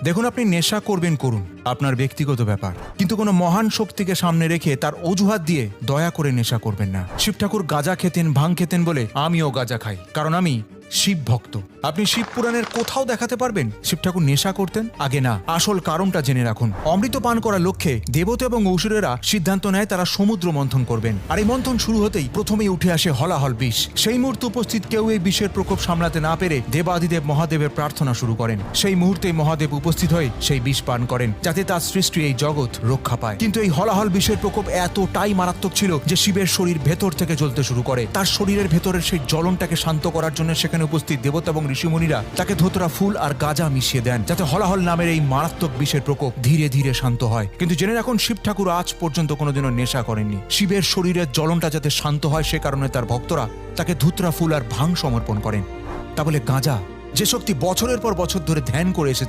দেখুন, আপনি নেশা করবেন করুন, আপনার ব্যক্তিগত ব্যাপার, কিন্তু কোনো মহান শক্তিকে সামনে রেখে তার অজুহাত দিয়ে দয়া করে নেশা করবেন না। শিব ঠাকুর গাঁজা খেতেন, ভাং খেতেন বলে আমিও গাঁজা খাই, কারণ আমি শিব ভক্ত। আপনি শিব পুরাণের কোথাও দেখাতে পারবেন শিব ঠাকুর নেশা করতেন? আগে না, আসল কারণটা জেনে রাখুন। অমৃত পান করার লক্ষ্যে দেবতা এবং অসুরেরা সিদ্ধান্ত নেয় তারা সমুদ্র মন্থন করবেন, আর এই মন্থন শুরু হতেই প্রথমেই উঠে আসে হলাহল বিষ। সেই মুহূর্তে উপস্থিত কেউ এই বিষের প্রকোপ সামলাতে না পেরে দেবাদিদেব মহাদেবের প্রার্থনা শুরু করেন। সেই মুহূর্তে মহাদেব উপস্থিত হয়ে সেই বিষ পান করেন, যাতে তার সৃষ্টি এই জগৎ রক্ষা পায়। কিন্তু এই হলাহল বিষের প্রকোপ এতটাই মারাত্মক ছিল যে শিবের শরীর ভেতর থেকে জ্বলতে শুরু করে। তার শরীরের ভেতরের সেই জ্বলনটাকে শান্ত করার জন্য সেখানে উপস্থিত দেবতা এবং ঋষিমুনিরা তাকে ধোতরা ফুল আর গাঁজা মিশিয়ে দেন, যাতে হলাহল নামের এই মারাত্মক বিষের প্রকোপ ধীরে ধীরে শান্ত হয়। কিন্তু জেনে রাখুন, শিব ঠাকুর আজ পর্যন্ত কোনোদিনও নেশা করেননি। শিবের শরীরের জ্বলনটা যাতে শান্ত হয়, সে কারণে তার ভক্তরা তাকে ধুতরা ফুল আর ভাং সমর্পণ করেন। তা বলে গাঁজা, যে শক্তি বছরের পর বছর ধরে ধ্যান করে এসেছে,